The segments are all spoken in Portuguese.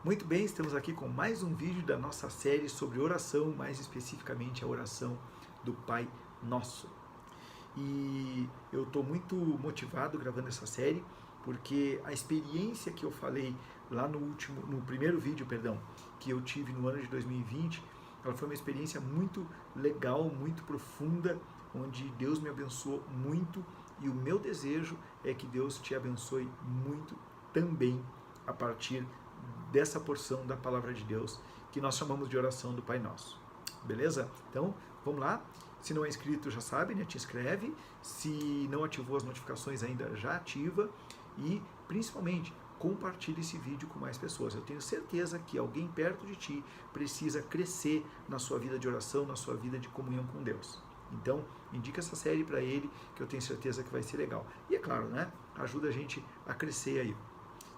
Muito bem, estamos aqui com mais um vídeo da nossa série sobre oração, mais especificamente a oração do Pai Nosso. E eu estou muito motivado gravando essa série, porque a experiência que eu falei lá no primeiro vídeo, que eu tive no ano de 2020, ela foi uma experiência muito legal, muito profunda, onde Deus me abençoou muito, e o meu desejo é que Deus te abençoe muito também a partir dessa porção da palavra de Deus que nós chamamos de oração do Pai Nosso. Beleza? Então, vamos lá. Se não é inscrito, já sabe, né? Te inscreve. Se não ativou as notificações ainda, já ativa. E, principalmente, compartilhe esse vídeo com mais pessoas. Eu tenho certeza que alguém perto de ti precisa crescer na sua vida de oração, na sua vida de comunhão com Deus. Então, indica essa série para ele, que eu tenho certeza que vai ser legal. E é claro, né? Ajuda a gente a crescer aí.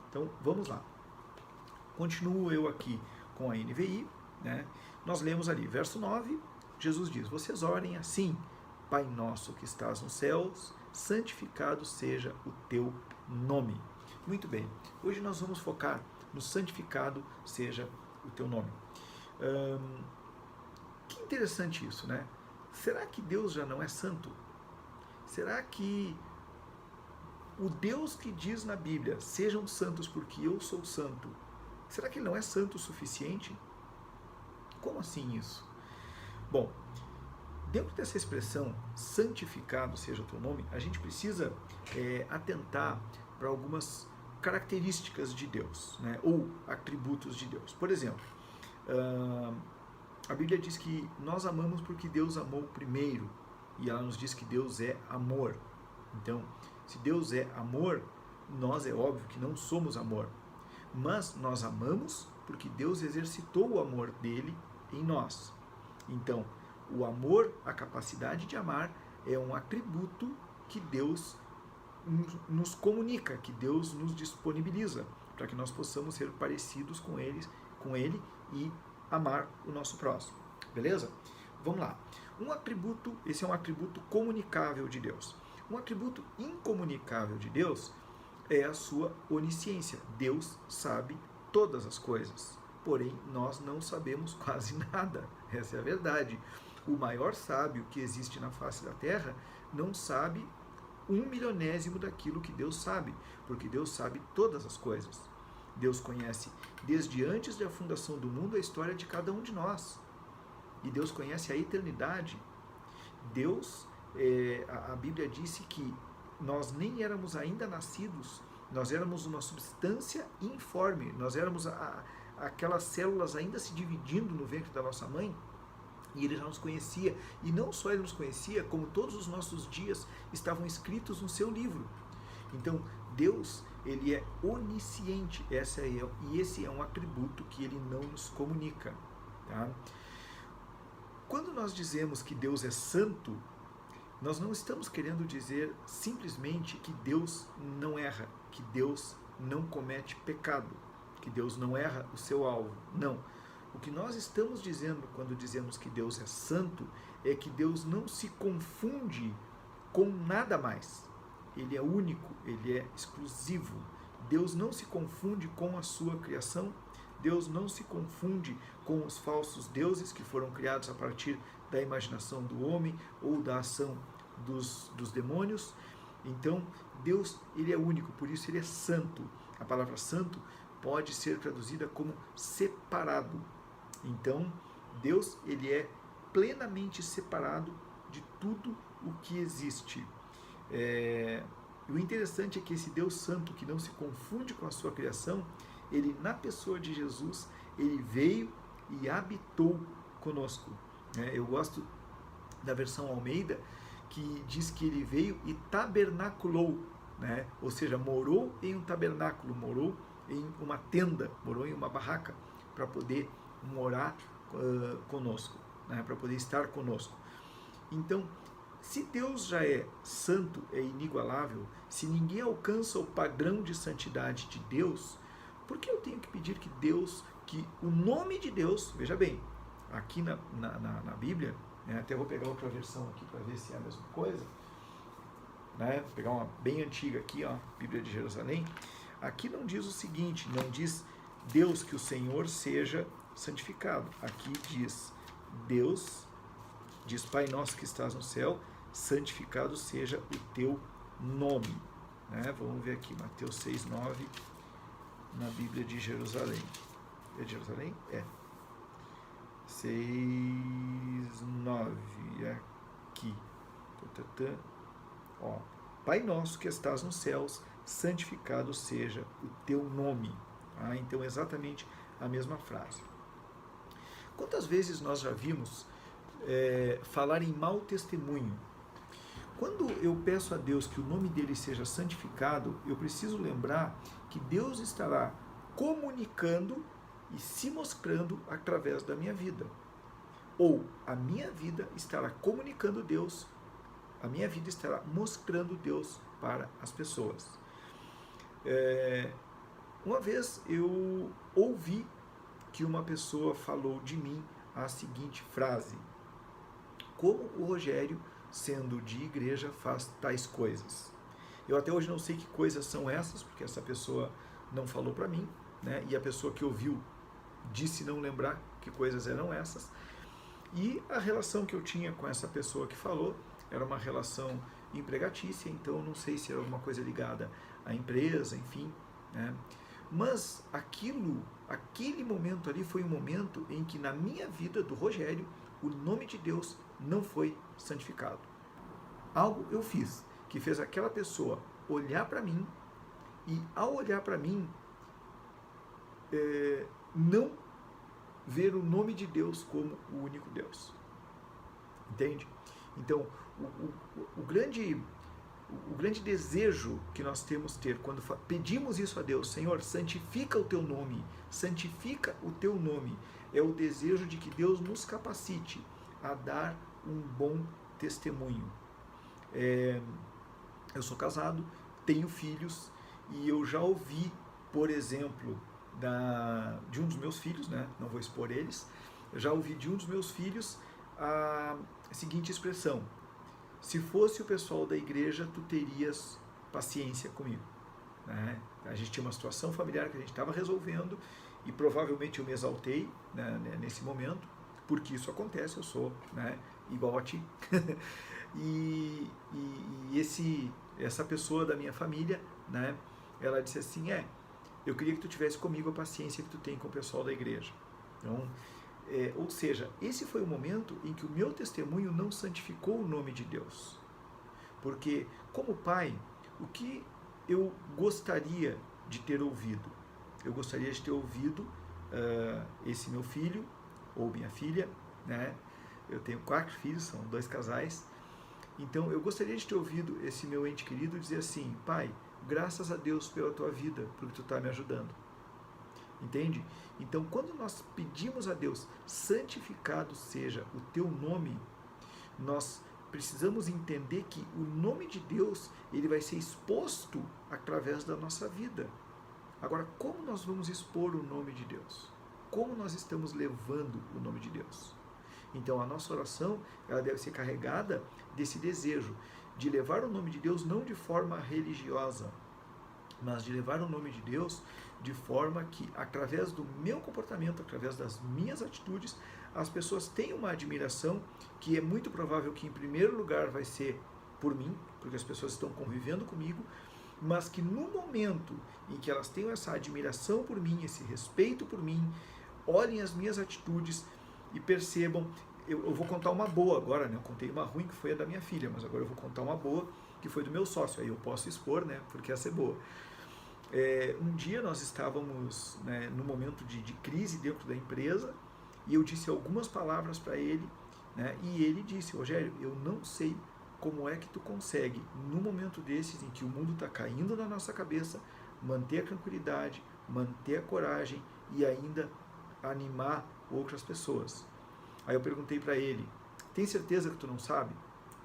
Então, vamos lá. Continuo eu aqui com a NVI, né? Nós lemos ali, verso 9, Jesus diz: vocês orem assim: Pai nosso que estás nos céus, santificado seja o teu nome. Muito bem, hoje nós vamos focar no santificado seja o teu nome. Que interessante isso, né? Será que Deus já não é santo? Será que o Deus que diz na Bíblia, sejam santos porque eu sou santo, será que ele não é santo o suficiente? Como assim isso? Bom, dentro dessa expressão, santificado seja o teu nome, a gente precisa atentar para algumas características de Deus, né? Ou atributos de Deus. Por exemplo, a Bíblia diz que nós amamos porque Deus amou primeiro, e ela nos diz que Deus é amor. Então, se Deus é amor, nós é óbvio que não somos amor. Mas nós amamos porque Deus exercitou o amor dele em nós. Então, o amor, a capacidade de amar, é um atributo que Deus nos comunica, que Deus nos disponibiliza, para que nós possamos ser parecidos com ele e amar o nosso próximo. Beleza? Vamos lá. Esse é um atributo comunicável de Deus. Um atributo incomunicável de Deus é a sua onisciência. Deus sabe todas as coisas, porém nós não sabemos quase nada. Essa é a verdade. O maior sábio que existe na face da terra não sabe 1/1000º daquilo que Deus sabe, porque Deus sabe todas as coisas. Deus conhece desde antes da fundação do mundo a história de cada um de nós. E Deus conhece a eternidade. Deus, a Bíblia disse que nós nem éramos ainda nascidos, nós éramos uma substância informe, nós éramos aquelas células ainda se dividindo no ventre da nossa mãe, e ele já nos conhecia, e não só ele nos conhecia, como todos os nossos dias estavam escritos no seu livro. Então, Deus, ele é onisciente, e esse é um atributo que ele não nos comunica. Tá? Quando nós dizemos que Deus é santo, nós não estamos querendo dizer simplesmente que Deus não erra, que Deus não comete pecado, que Deus não erra o seu alvo. Não. O que nós estamos dizendo quando dizemos que Deus é santo é que Deus não se confunde com nada mais. Ele é único, ele é exclusivo. Deus não se confunde com a sua criação. Deus não se confunde com os falsos deuses que foram criados a partir da imaginação do homem ou da ação dos demônios. Então, Deus, ele é único, por isso ele é santo. A palavra santo pode ser traduzida como separado. Então, Deus, ele é plenamente separado de tudo o que existe. O interessante é que esse Deus santo, que não se confunde com a sua criação, ele, na pessoa de Jesus, ele veio e habitou conosco. Eu gosto da versão Almeida, que diz que ele veio e tabernaculou, né? Ou seja, morou em um tabernáculo, morou em uma tenda, morou em uma barraca, para poder morar conosco, né? Para poder estar conosco. Então, se Deus já é santo, é inigualável, se ninguém alcança o padrão de santidade de Deus, por que eu tenho que pedir que o nome de Deus, veja bem, aqui na Bíblia, né, até vou pegar outra versão aqui para ver se é a mesma coisa, né, vou pegar uma bem antiga aqui, ó, Bíblia de Jerusalém, aqui não diz o seguinte, não diz Deus, que o Senhor seja santificado. Aqui diz, Deus, diz Pai nosso que estás no céu, santificado seja o teu nome. Né? Vamos ver aqui, Mateus 6,9, na Bíblia de Jerusalém. É de Jerusalém? É. 6,9, aqui. Ó, Pai nosso que estás nos céus, santificado seja o teu nome. Então, exatamente a mesma frase. Quantas vezes nós já vimos falar em mau testemunho? Quando eu peço a Deus que o nome dele seja santificado, eu preciso lembrar que Deus estará comunicando e se mostrando através da minha vida. Ou a minha vida estará comunicando Deus, a minha vida estará mostrando Deus para as pessoas. Uma vez eu ouvi que uma pessoa falou de mim a seguinte frase: como o Rogério, sendo de igreja, faz tais coisas? Eu até hoje não sei que coisas são essas, porque essa pessoa não falou para mim, né? E a pessoa que ouviu disse não lembrar que coisas eram essas. E a relação que eu tinha com essa pessoa que falou era uma relação empregatícia, então eu não sei se era alguma coisa ligada à empresa, enfim, né? Mas aquele momento ali foi um momento em que na minha vida do Rogério, o nome de Deus não foi santificado. Algo eu fiz que fez aquela pessoa olhar para mim e, ao olhar para mim, não ver o nome de Deus como o único Deus. Entende? Então, o grande desejo que nós temos ter quando pedimos isso a Deus, Senhor, santifica o teu nome, santifica o teu nome, é o desejo de que Deus nos capacite a dar um bom testemunho. Eu sou casado, tenho filhos, e eu já ouvi, por exemplo, de um dos meus filhos, né? Não vou expor eles, eu já ouvi de um dos meus filhos a seguinte expressão: se fosse o pessoal da igreja, tu terias paciência comigo. Né? A gente tinha uma situação familiar que a gente estava resolvendo e provavelmente eu me exaltei, né, nesse momento, porque isso acontece, eu sou, né, igual a ti. e essa pessoa da minha família, né, ela disse assim, eu queria que tu tivesse comigo a paciência que tu tem com o pessoal da igreja. Então, ou seja, esse foi o momento em que o meu testemunho não santificou o nome de Deus. Porque, como pai, o que eu gostaria de ter ouvido? Eu gostaria de ter ouvido esse meu filho, ou minha filha, né? Eu tenho 4 filhos, são 2 casais. Então, eu gostaria de ter ouvido esse meu ente querido dizer assim, pai, graças a Deus pela tua vida, porque tu está me ajudando. Entende? Então, quando nós pedimos a Deus, santificado seja o teu nome, nós precisamos entender que o nome de Deus, ele vai ser exposto através da nossa vida. Agora, como nós vamos expor o nome de Deus? Como nós estamos levando o nome de Deus? Então, a nossa oração, ela deve ser carregada desse desejo de levar o nome de Deus não de forma religiosa, mas de levar o nome de Deus de forma que, através do meu comportamento, através das minhas atitudes, as pessoas tenham uma admiração que é muito provável que, em primeiro lugar, vai ser por mim, porque as pessoas estão convivendo comigo, mas que no momento em que elas tenham essa admiração por mim, esse respeito por mim, olhem as minhas atitudes e percebam. Eu vou contar uma boa agora, né? Eu contei uma ruim, que foi a da minha filha, mas agora eu vou contar uma boa, que foi do meu sócio. Aí eu posso expor, né? Porque essa é boa. Um dia nós estávamos, né, num momento de crise dentro da empresa, e eu disse algumas palavras para ele, né, e ele disse, Rogério, eu não sei como é que tu consegue, num momento desses em que o mundo está caindo na nossa cabeça, manter a tranquilidade, manter a coragem e ainda animar outras pessoas. Aí eu perguntei para ele, tem certeza que tu não sabe?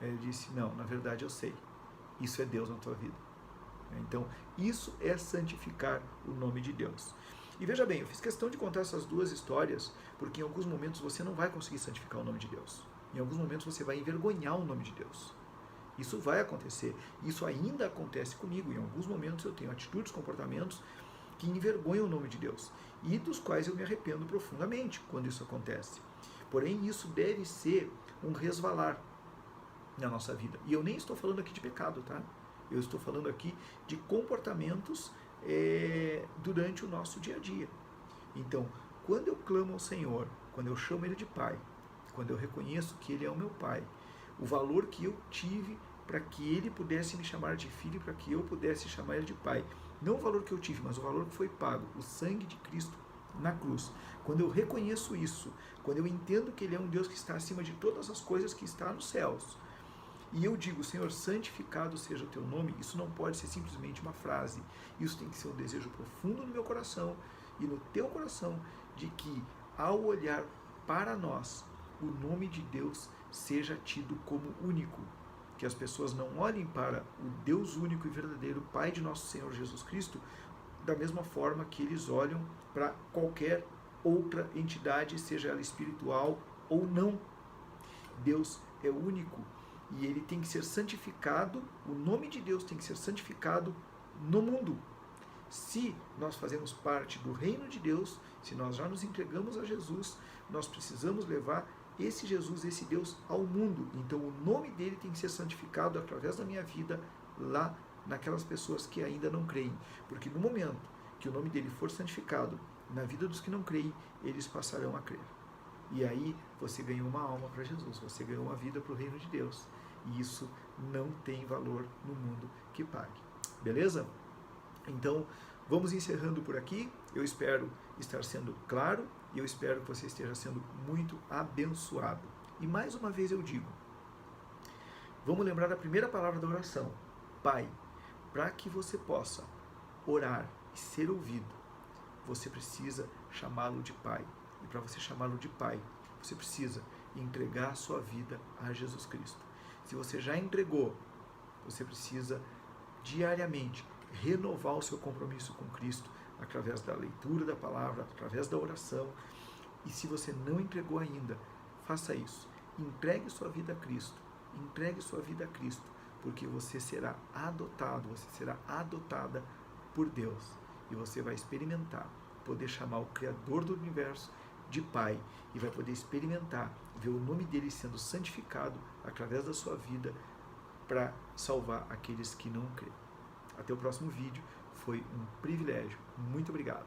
Aí ele disse, não, na verdade eu sei. Isso é Deus na tua vida. Então, isso é santificar o nome de Deus. E veja bem, eu fiz questão de contar essas 2 histórias, porque em alguns momentos você não vai conseguir santificar o nome de Deus. Em alguns momentos você vai envergonhar o nome de Deus. Isso vai acontecer. Isso ainda acontece comigo. Em alguns momentos eu tenho atitudes, comportamentos que envergonham o nome de Deus. e dos quais eu me arrependo profundamente quando isso acontece. Porém, isso deve ser um resvalar na nossa vida. E eu nem estou falando aqui de pecado, tá? Eu estou falando aqui de comportamentos durante o nosso dia a dia. Então, quando eu clamo ao Senhor, quando eu chamo Ele de Pai, quando eu reconheço que Ele é o meu Pai, o valor que eu tive para que Ele pudesse me chamar de filho, para que eu pudesse chamar Ele de Pai. Não o valor que eu tive, mas o valor que foi pago, o sangue de Cristo na cruz. Quando eu reconheço isso, quando eu entendo que Ele é um Deus que está acima de todas as coisas que está nos céus, e eu digo, Senhor, santificado seja o teu nome, isso não pode ser simplesmente uma frase. Isso tem que ser um desejo profundo no meu coração e no teu coração, de que, ao olhar para nós, o nome de Deus seja tido como único. Que as pessoas não olhem para o Deus único e verdadeiro, Pai de nosso Senhor Jesus Cristo, da mesma forma que eles olham para qualquer outra entidade, seja ela espiritual ou não. Deus é único. E ele tem que ser santificado, o nome de Deus tem que ser santificado no mundo. Se nós fazemos parte do reino de Deus, se nós já nos entregamos a Jesus, nós precisamos levar esse Jesus, esse Deus ao mundo. Então o nome dele tem que ser santificado através da minha vida lá naquelas pessoas que ainda não creem. Porque no momento que o nome dele for santificado na vida dos que não creem, eles passarão a crer. E aí você ganhou uma alma para Jesus, você ganhou uma vida para o reino de Deus. E isso não tem valor no mundo que pague. Beleza? Então, vamos encerrando por aqui. Eu espero estar sendo claro e eu espero que você esteja sendo muito abençoado. E mais uma vez eu digo, vamos lembrar da primeira palavra da oração, Pai. Para que você possa orar e ser ouvido, você precisa chamá-lo de Pai. E para você chamá-lo de Pai, você precisa entregar a sua vida a Jesus Cristo. Se você já entregou, você precisa diariamente renovar o seu compromisso com Cristo através da leitura da palavra, através da oração. E se você não entregou ainda, faça isso. Entregue sua vida a Cristo. Entregue sua vida a Cristo, porque você será adotado, você será adotada por Deus. E você vai experimentar, poder chamar o Criador do universo de Pai, e vai poder experimentar, ver o nome dele sendo santificado através da sua vida para salvar aqueles que não creem. Até o próximo vídeo. Foi um privilégio. Muito obrigado.